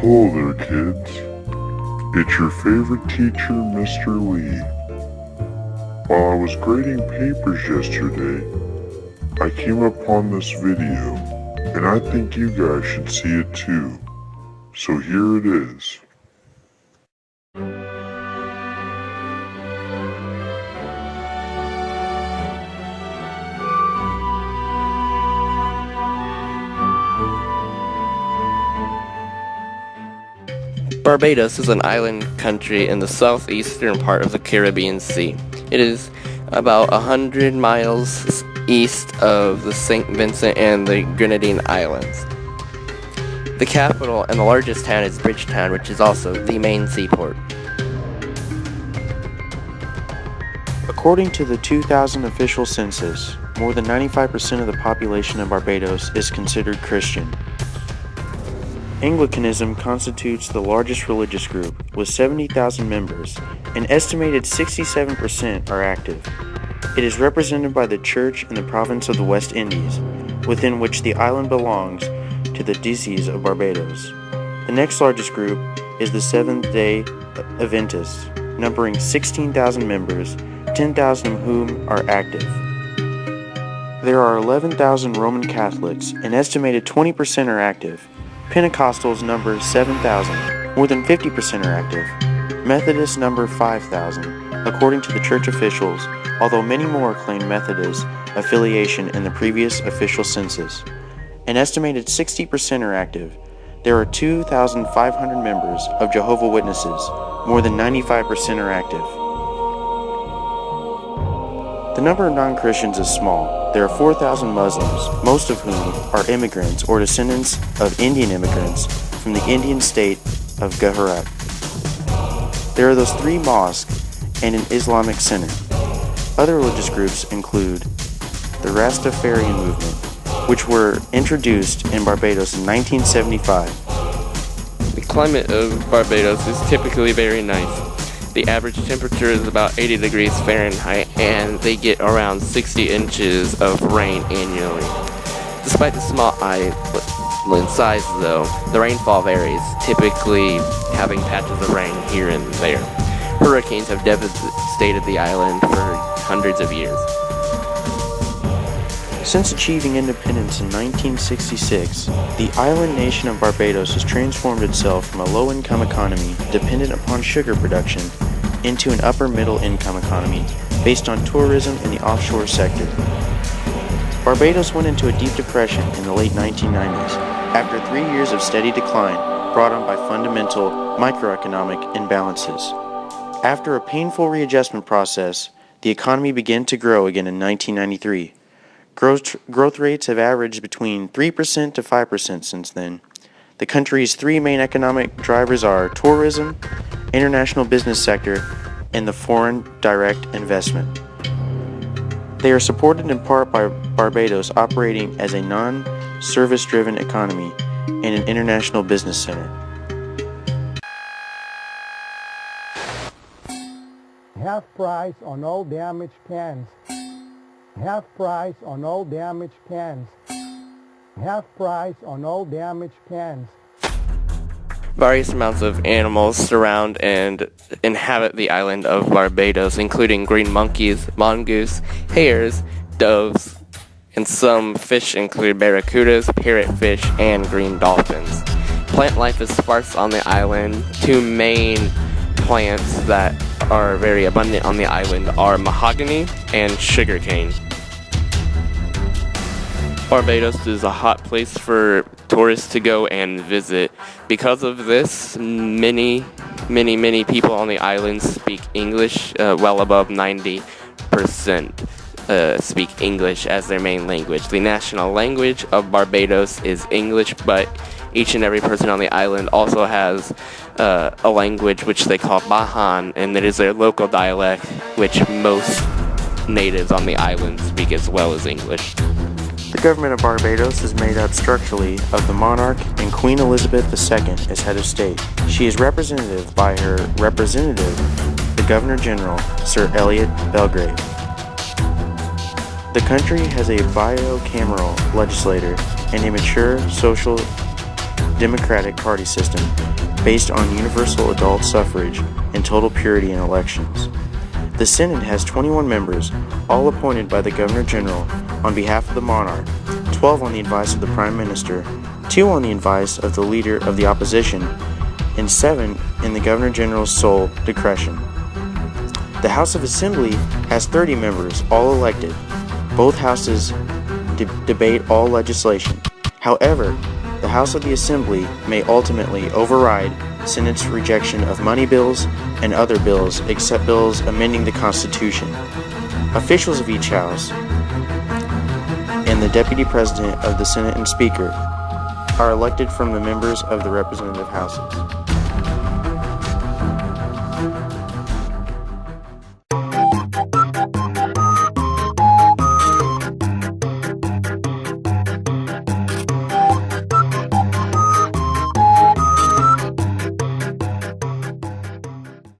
Hello there, kids. It's your favorite teacher, Mr. Lee. While I was grading papers yesterday, I came upon this video, and I think you guys should see it too. So here it is. Barbados is an island country in the southeastern part of the Caribbean Sea. It is about 100 miles east of the St. Vincent and the Grenadine Islands. The capital and the largest town is Bridgetown, which is also the main seaport. According to the 2000 official census, more than 95% of the population of Barbados is considered Christian. Anglicanism constitutes the largest religious group, with 70,000 members. An estimated 67% are active. It is represented by the Church in the province of the West Indies, within which the island belongs to the Diocese of Barbados. The next largest group is the Seventh-day Adventists, numbering 16,000 members, 10,000 of whom are active. There are 11,000 Roman Catholics, an estimated 20% are active. Pentecostals number 7,000, more than 50% are active. Methodists number 5,000, according to the church officials, although many more claim Methodist affiliation in the previous official census. An estimated 60% are active. There are 2,500 members of Jehovah's Witnesses, more than 95% are active. The number of non-Christians is small. There are 4,000 Muslims, most of whom are immigrants or descendants of Indian immigrants from the Indian state of Gujarat. There are those 3 mosques and an Islamic center. Other religious groups include the Rastafarian movement, which were introduced in Barbados in 1975. The climate of Barbados is typically very nice. The average temperature is about 80 degrees Fahrenheit, and they get around 60 inches of rain annually. Despite the small island size, though, the rainfall varies, typically having patches of rain here and there. Hurricanes have devastated the island for hundreds of years. Since achieving independence in 1966, the island nation of Barbados has transformed itself from a low-income economy dependent upon sugar production into an upper-middle income economy based on tourism in the offshore sector. Barbados went into a deep depression in the late 1990s after 3 years of steady decline brought on by fundamental microeconomic imbalances. After a painful readjustment process, the economy began to grow again in 1993. Growth rates have averaged between 3% to 5% since then. The country's 3 main economic drivers are tourism, international business sector, and the foreign direct investment. They are supported in part by Barbados operating as a non-service-driven economy and an international business center. Half price on all damaged cans. Half price on all damaged cans. Half price on all damaged cans. Various amounts of animals surround and inhabit the island of Barbados, including green monkeys, mongoose, hares, doves, and some fish include barracudas, parrotfish, and green dolphins. Plant life is sparse on the island. 2 main plants that are very abundant on the island are mahogany and sugarcane. Barbados is a hot place for tourists to go and visit. Because of this, many people on the island speak English. Well above 90% speak English as their main language. The national language of Barbados is English, but each and every person on the island also has a language which they call Bahan, and it is their local dialect, which most natives on the island speak as well as English. The government of Barbados is made up structurally of the monarch and Queen Elizabeth II as head of state. She is represented by her representative, the Governor General, Sir Elliot Belgrave. The country has a bicameral legislature and a mature social democratic party system based on universal adult suffrage and total purity in elections. The Senate has 21 members, all appointed by the Governor General on behalf of the monarch, 12 on the advice of the Prime Minister, 2 on the advice of the Leader of the Opposition, and 7 in the Governor General's sole discretion. The House of Assembly has 30 members, all elected. Both houses debate all legislation. However, the House of the Assembly may ultimately override Senate's rejection of money bills and other bills except bills amending the Constitution. Officials of each House and the Deputy President of the Senate and Speaker are elected from the members of the representative houses.